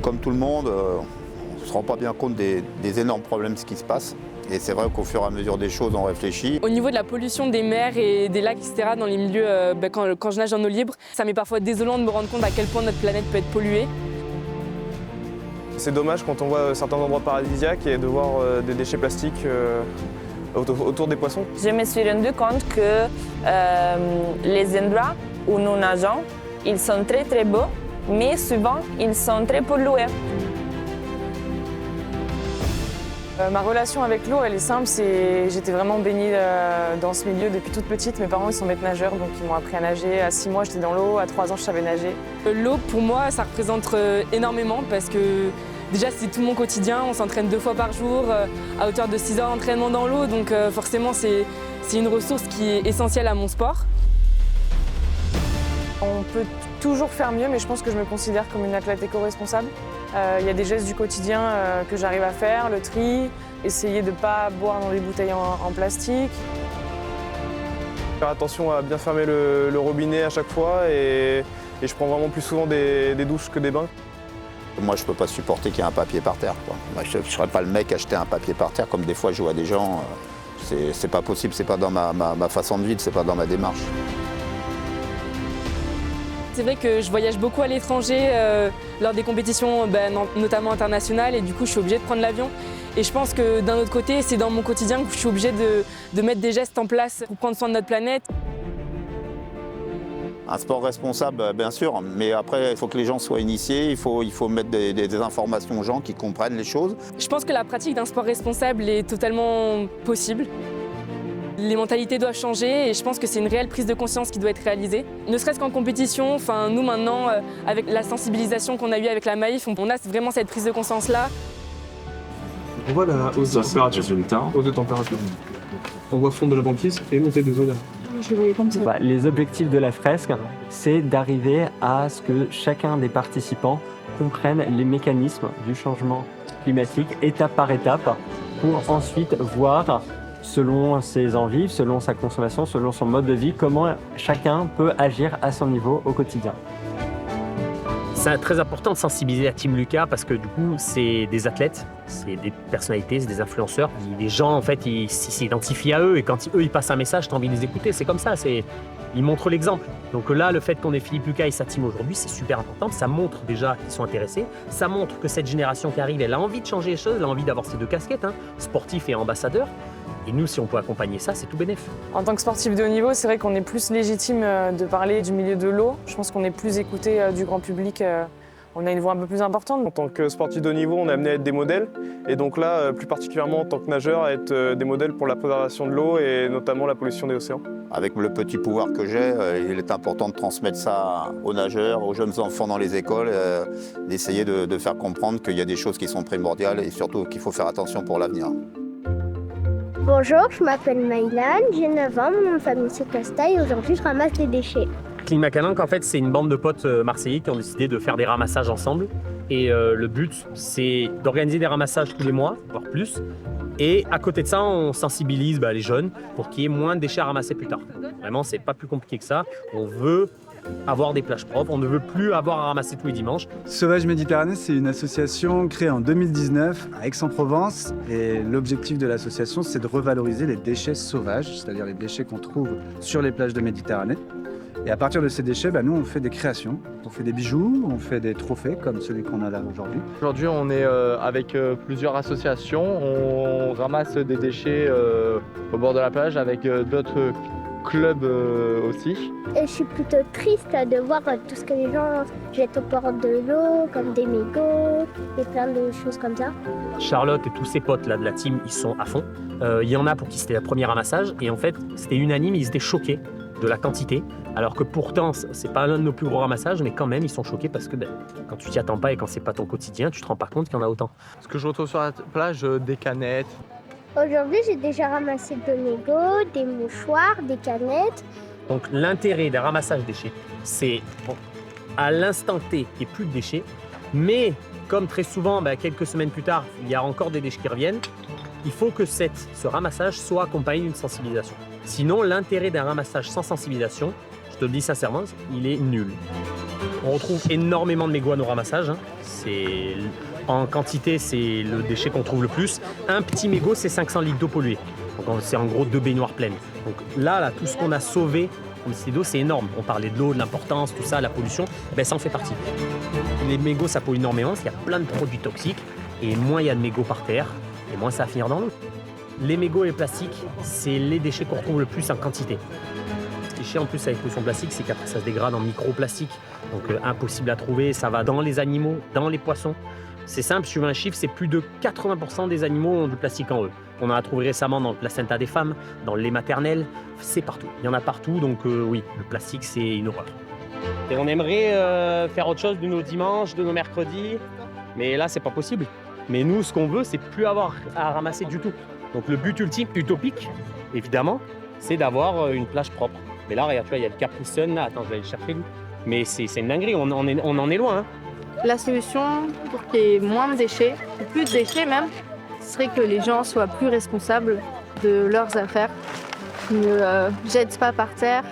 comme tout le monde, on ne se rend pas bien compte des énormes problèmes qui se passent. Et c'est vrai qu'au fur et à mesure des choses, on réfléchit. Au niveau de la pollution des mers et des lacs, etc., dans les milieux, quand je nage en eau libre, ça m'est parfois désolant de me rendre compte à quel point notre planète peut être polluée. C'est dommage quand on voit certains endroits paradisiaques et de voir des déchets plastiques autour des poissons. Je me suis rendu compte que les endroits où nous nageons, ils sont très très beaux, mais souvent ils sont très pollués. Ma relation avec l'eau, elle est simple. J'étais vraiment baignée dans ce milieu depuis toute petite. Mes parents, ils sont maîtres nageurs, donc ils m'ont appris à nager. À 6 mois, j'étais dans l'eau. À 3 ans, je savais nager. L'eau, pour moi, ça représente énormément parce que déjà, c'est tout mon quotidien. On s'entraîne 2 fois par jour, à hauteur de 6 heures d'entraînement dans l'eau. Donc forcément, c'est une ressource qui est essentielle à mon sport. On peut toujours faire mieux, mais je pense que je me considère comme une athlète éco-responsable. Il y a des gestes du quotidien que j'arrive à faire, le tri, essayer de ne pas boire dans des bouteilles en plastique. Faire attention à bien fermer le robinet à chaque fois et je prends vraiment plus souvent des douches que des bains. Moi, je ne peux pas supporter qu'il y ait un papier par terre, quoi. Moi, je ne serais pas le mec à jeter un papier par terre, comme des fois je vois des gens. C'est pas possible, c'est pas dans ma façon de vivre, c'est pas dans ma démarche. C'est vrai que je voyage beaucoup à l'étranger lors des compétitions, notamment internationales, et du coup je suis obligée de prendre l'avion. Et je pense que d'un autre côté, c'est dans mon quotidien que je suis obligée de mettre des gestes en place pour prendre soin de notre planète. Un sport responsable, bien sûr, mais après, il faut que les gens soient initiés, il faut mettre des informations aux gens qui comprennent les choses. Je pense que la pratique d'un sport responsable est totalement possible. Les mentalités doivent changer et je pense que c'est une réelle prise de conscience qui doit être réalisée. Ne serait-ce qu'en compétition, nous maintenant, avec la sensibilisation qu'on a eue avec la Maïf, on a vraiment cette prise de conscience-là. On voit la hausse de température. Hausse de température. On voit fondre de la banquise et monter des odeurs. Les objectifs de la fresque, c'est d'arriver à ce que chacun des participants comprenne les mécanismes du changement climatique étape par étape pour ensuite voir, selon ses envies, selon sa consommation, selon son mode de vie, comment chacun peut agir à son niveau au quotidien. C'est très important de sensibiliser la Team Lucas parce que du coup, c'est des athlètes, c'est des personnalités, c'est des influenceurs. Les gens, en fait, ils s'identifient à eux et quand eux, ils passent un message, tu as envie de les écouter. C'est comme ça, ils montrent l'exemple. Donc là, le fait qu'on ait Philippe Lucas et sa team aujourd'hui, c'est super important. Ça montre déjà qu'ils sont intéressés. Ça montre que cette génération qui arrive, elle a envie de changer les choses, elle a envie d'avoir ces deux casquettes, sportif et ambassadeur. Et nous, si on peut accompagner ça, c'est tout bénef. En tant que sportif de haut niveau, c'est vrai qu'on est plus légitime de parler du milieu de l'eau. Je pense qu'on est plus écouté du grand public. On a une voix un peu plus importante. En tant que sportif de haut niveau, on est amené à être des modèles. Et donc là, plus particulièrement en tant que nageur, à être des modèles pour la préservation de l'eau et notamment la pollution des océans. Avec le petit pouvoir que j'ai, il est important de transmettre ça aux nageurs, aux jeunes enfants dans les écoles, d'essayer de faire comprendre qu'il y a des choses qui sont primordiales et surtout qu'il faut faire attention pour l'avenir. Bonjour, je m'appelle Maïlan, j'ai 9 ans, mon nom de famille c'est Costa et aujourd'hui je ramasse des déchets. Clean Macalinck, en fait, c'est une bande de potes marseillais qui ont décidé de faire des ramassages ensemble. Et le but, c'est d'organiser des ramassages tous les mois, voire plus. Et à côté de ça, on sensibilise les jeunes pour qu'il y ait moins de déchets à ramasser plus tard. Vraiment, c'est pas plus compliqué que ça. On veut avoir des plages propres, on ne veut plus avoir à ramasser tous les dimanches. Sauvage Méditerranée, c'est une association créée en 2019 à Aix-en-Provence et l'objectif de l'association, c'est de revaloriser les déchets sauvages, c'est-à-dire les déchets qu'on trouve sur les plages de Méditerranée. Et à partir de ces déchets, nous, on fait des créations. On fait des bijoux, on fait des trophées comme celui qu'on a là aujourd'hui. Aujourd'hui, on est avec plusieurs associations. On ramasse des déchets au bord de la plage avec d'autres clubs aussi. Et je suis plutôt triste de voir tout ce que les gens jettent au bord de l'eau, comme des mégots et plein de choses comme ça. Charlotte et tous ses potes là, de la team, ils sont à fond. Il y en a pour qui c'était le premier ramassage et en fait, c'était unanime, ils étaient choqués de la quantité, alors que pourtant, c'est pas l'un de nos plus gros ramassages, mais quand même, ils sont choqués parce que quand tu t'y attends pas et quand c'est pas ton quotidien, tu te rends pas compte qu'il y en a autant. Ce que je retrouve sur la plage, des canettes. Aujourd'hui, j'ai déjà ramassé des mégots, des mouchoirs, des canettes. Donc l'intérêt d'un ramassage déchets, c'est à l'instant T qu'il n'y ait plus de déchets, mais comme très souvent, quelques semaines plus tard, il y a encore des déchets qui reviennent, il faut que ce ramassage soit accompagné d'une sensibilisation. Sinon, l'intérêt d'un ramassage sans sensibilisation, je te le dis sincèrement, il est nul. On retrouve énormément de mégots à nos ramassages. En quantité, c'est le déchet qu'on trouve le plus. Un petit mégot, c'est 500 litres d'eau polluée. Donc c'est en gros 2 baignoires pleines. Donc là, tout ce qu'on a sauvé en quantité d'eau, c'est énorme. On parlait de l'eau, de l'importance, tout ça, la pollution, ça en fait partie. Les mégots, ça pollue énormément parce qu'il y a plein de produits toxiques. Et moins il y a de mégots par terre, et moins ça va finir dans l'eau. Les mégots et les plastiques, c'est les déchets qu'on retrouve le plus en quantité. Ce qui est chiant en plus avec la pollution plastique, c'est qu'après ça se dégrade en microplastiques. Donc impossible à trouver, ça va dans les animaux, dans les poissons. C'est simple, suivant un chiffre, c'est plus de 80% des animaux ont du plastique en eux. On en a trouvé récemment dans le placenta des femmes, dans le lait maternel, c'est partout. Il y en a partout, donc oui, le plastique, c'est une horreur. Et on aimerait faire autre chose de nos dimanches, de nos mercredis, mais là, c'est pas possible. Mais nous, ce qu'on veut, c'est plus avoir à ramasser du tout. Donc le but ultime, utopique, évidemment, c'est d'avoir une plage propre. Mais là, regarde, tu vois, il y a le Capri Sun, là, attends, je vais aller le chercher, lui. Mais c'est une dinguerie, on en est loin. Hein. La solution pour qu'il y ait moins de déchets, ou plus de déchets même, ce serait que les gens soient plus responsables de leurs affaires, qu'ils ne jettent pas par terre,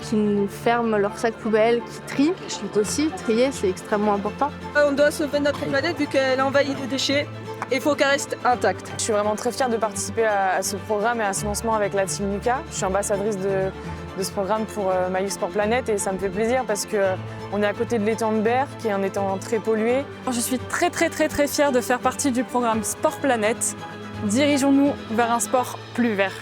qu'ils ferment leurs sacs poubelles, qu'ils trient. Aussi, trier, c'est extrêmement important. On doit sauver notre planète vu qu'elle envahit les déchets et il faut qu'elle reste intacte. Je suis vraiment très fière de participer à ce programme et à ce lancement avec la Team Lucas. Je suis ambassadrice de ce programme pour My Youth Sport Planet et ça me fait plaisir parce qu'on est à côté de l'étang de Berre, qui est un étang très pollué. Je suis très fière de faire partie du programme Sport Planet. Dirigeons-nous vers un sport plus vert.